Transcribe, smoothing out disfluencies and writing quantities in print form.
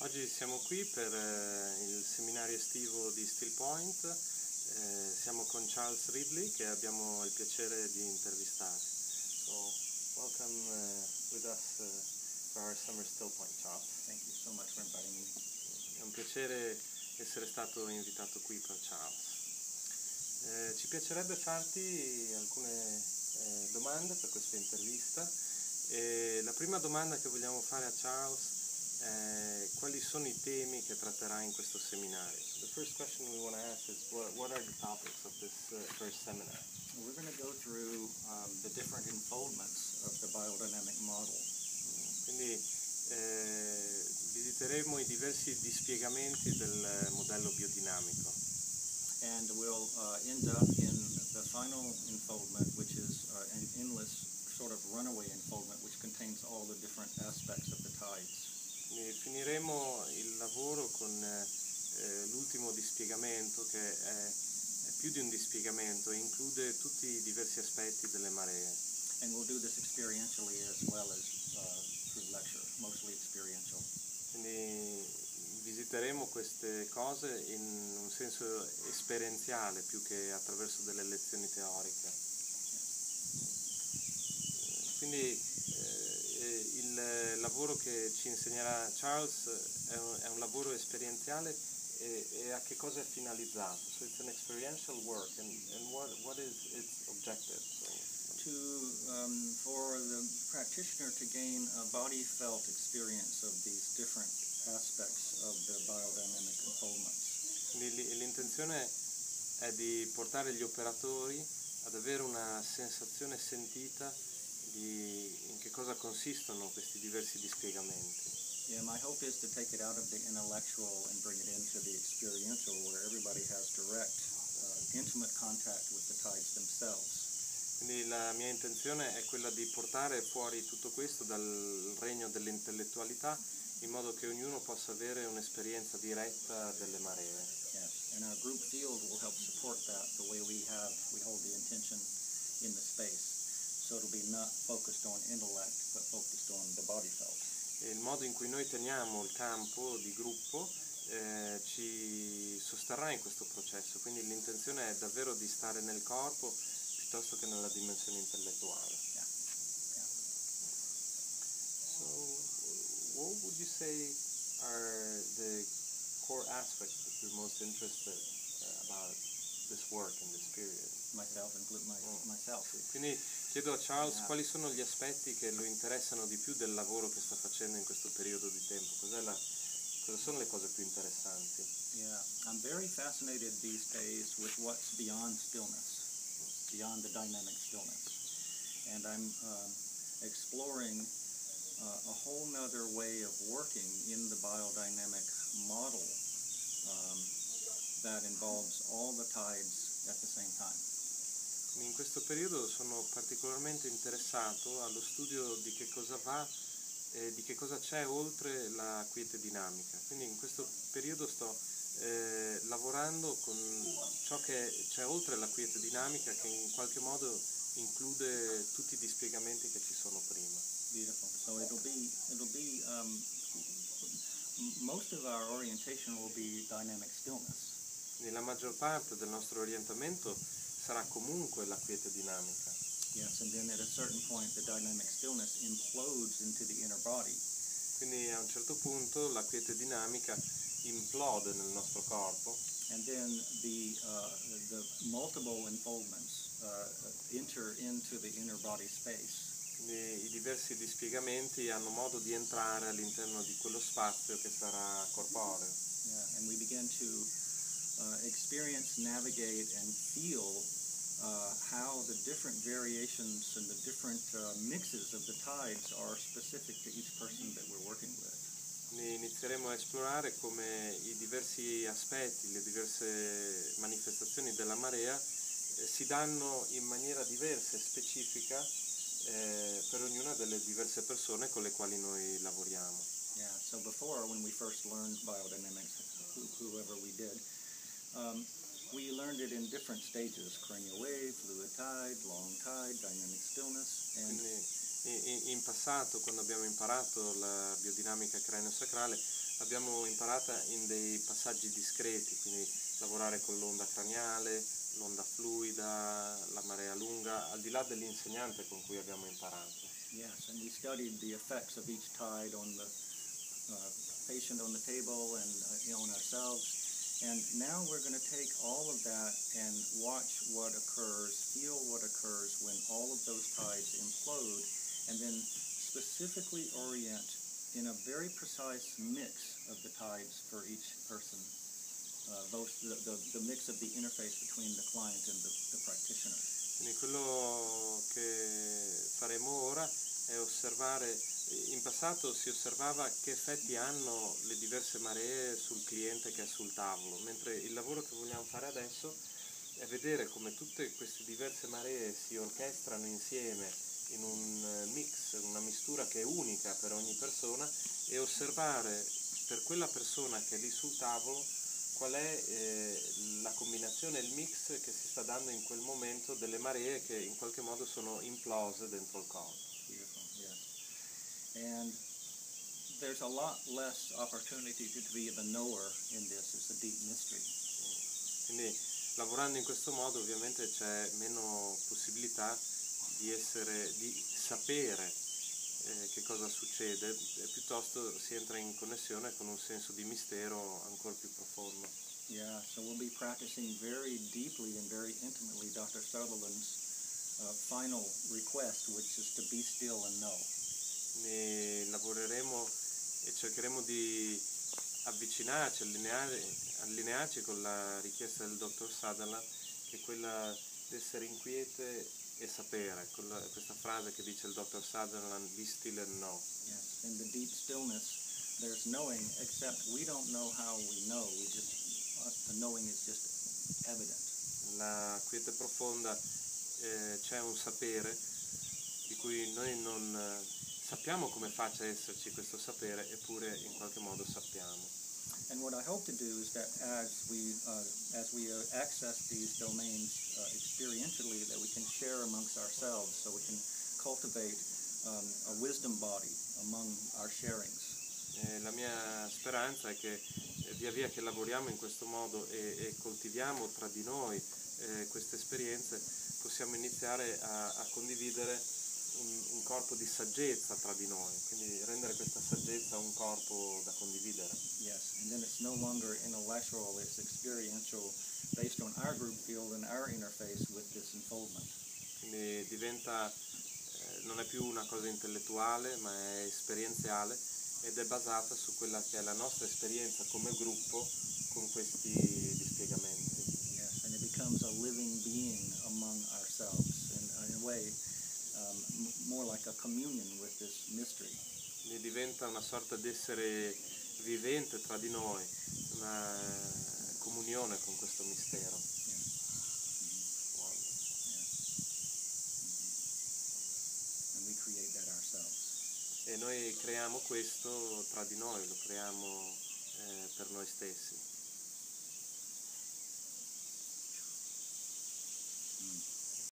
Oggi siamo qui per il seminario estivo di Stillpoint, siamo con Charles Ridley che abbiamo il piacere di intervistare. So, welcome with us for our summer Stillpoint, Charles. Thank you so much for inviting me. È un piacere essere stato invitato qui per Charles. Ci piacerebbe farti alcune domande per questa intervista. La prima domanda che vogliamo fare a Charles è quali sono i temi che tratterà in questo seminario. So the first question we want to ask is what are the topics of this first seminar? We're going to go through the different unfoldments of the biodynamic model. Quindi visiteremo i diversi dispiegamenti del modello biodinamico. And we'll end up in the final unfoldment, which is an endless sort of runaway unfoldment, which contains all the different aspects of the tides. Finiremo il lavoro con l'ultimo dispiegamento che è più di un dispiegamento e include tutti i diversi aspetti delle maree. And we'll do this experientially as well as through lecture, mostly experiential. Quindi visiteremo queste cose in un senso esperienziale più che attraverso delle lezioni teoriche. Quindi il lavoro che ci insegnerà Charles è un lavoro esperienziale e a che cosa è finalizzato? So it's an experiential work and what is its objective? For the practitioner to gain a body felt experience of these different aspects of the biodynamic unfoldments. Quindi l'intenzione è di portare gli operatori ad avere una sensazione sentita di in che cosa consistono questi diversi dispiegamenti. Yeah, my hope is to take it out of the intellectual and bring it into the experiential, where everybody has direct, intimate contact with the tides themselves. Quindi la mia intenzione è quella di portare fuori tutto questo dal regno dell'intellettualità, in modo che ognuno possa avere un'esperienza diretta delle maree. Yes, and our group field will help support that, the way we hold the intention in the space. So it'll be not focused on intellect, but focused on the body felt. E il modo in cui noi teniamo il campo di gruppo ci sosterrà in questo processo, quindi l'intenzione è davvero di stare nel corpo piuttosto che nella dimensione intellettuale. Yeah. Yeah. So, what would you say are the core aspects that you're most interested about this work in this period? Myself, include myself. Quindi chiedo a Charles quali sono gli aspetti che lo interessano di più del lavoro che sta facendo in questo periodo di tempo. Cosa sono le cose più interessanti? Yeah, I'm very fascinated these days with what's beyond stillness, beyond the dynamic stillness. And I'm exploring a whole nother way of working in the biodynamic model that involves all the tides at the same time. In questo periodo sono particolarmente interessato allo studio di che cosa va e di che cosa c'è oltre la quiete dinamica. Quindi in questo periodo sto lavorando con ciò che c'è oltre la quiete dinamica, che in qualche modo include tutti i dispiegamenti che ci sono prima. Beautiful. So it'll be most of our orientation will be dynamic stillness. La maggior parte del nostro orientamento sarà comunque la quiete dinamica. Yes, and then at a certain point the dynamic stillness implodes into the inner body. Quindi a un certo punto la quiete dinamica implode nel nostro corpo. And then the multiple unfoldments enter into the inner body space. Quindi i diversi dispiegamenti hanno modo di entrare all'interno di quello spazio che sarà corporeo. Yeah, and we begin to experience, navigate, and feel how the different variations and the different mixes of the tides are specific to each person that we're working with. Inizieremo a esplorare come i diversi aspetti, le diverse manifestazioni della marea si danno in maniera diversa e specifica per ognuna delle diverse persone con le quali noi lavoriamo. Yeah, so before, when we first learned biodynamics, whoever we did, we learned it in different stages: cranial wave, fluid tide, long tide, dynamic stillness. And in passato, quando abbiamo imparato la biodinamica craniosacrale, l'abbiamo imparata in dei passaggi discreti, quindi lavorare con l'onda craniale, l'onda fluida, la marea lunga, al di là dell'insegnante con cui abbiamo imparato. Yes, and we studied the effects of each tide on the patient on the table and on ourselves. And now we're going to take all of that and watch what occurs, feel what occurs when all of those tides implode, and then specifically orient in a very precise mix of the tides for each person, both the mix of the interface between the client and the practitioner. Quindi quello che faremo ora è osservare. In passato si osservava che effetti hanno le diverse maree sul cliente che è sul tavolo, mentre il lavoro che vogliamo fare adesso è vedere come tutte queste diverse maree si orchestrano insieme in un mix, una mistura che è unica per ogni persona, e osservare per quella persona che è lì sul tavolo qual è la combinazione, il mix che si sta dando in quel momento delle maree che in qualche modo sono implose dentro il corpo. Beautiful, yes. And there's a lot less opportunity to be the knower in this. It's a deep mystery. Quindi lavorando in questo modo ovviamente c'è meno possibilità di sapere che cosa succede, e piuttosto si entra in connessione con un senso di mistero ancora più profondo. Yeah, so we'll be practicing very deeply and very intimately Dr. Sutherland's final request, which is to be still and know. Ne lavoreremo e cercheremo di avvicinarci, allinearci con la richiesta del dottor Sutherland, che è quella di essere inquiete e sapere, questa frase che dice il dottor Sutherland, be still and know. Yes, in the deep stillness there's knowing, except we don't know how we know, the knowing is just evident. La quiete profonda c'è un sapere di cui noi non sappiamo come faccia a esserci questo sapere, eppure in qualche modo sappiamo. And what I hope to do is that as we access these domains experientially, that we can share amongst ourselves, so we can cultivate a wisdom body among our sharings. La mia speranza è che via via che lavoriamo in questo modo e coltiviamo tra di noi queste esperienze, possiamo iniziare a condividere un corpo di saggezza tra di noi, quindi rendere questa saggezza un corpo da condividere. Yes, and then it's no longer intellectual, it's experiential, based on our group field and our interface with this unfoldment. Quindi non è più una cosa intellettuale, ma è esperienziale, ed è basata su quella che è la nostra esperienza come gruppo con questi dispiegamenti. Yes, and it becomes a living being among ourselves, and in a way more like a communion with this mystery. Quindi diventa una sorta di essere vivente tra di noi, una comunione con questo mistero. Yeah. Mm-hmm. Wow. Yeah. Mm-hmm. And we create that ourselves. E noi creiamo questo tra di noi, lo creiamo per noi stessi.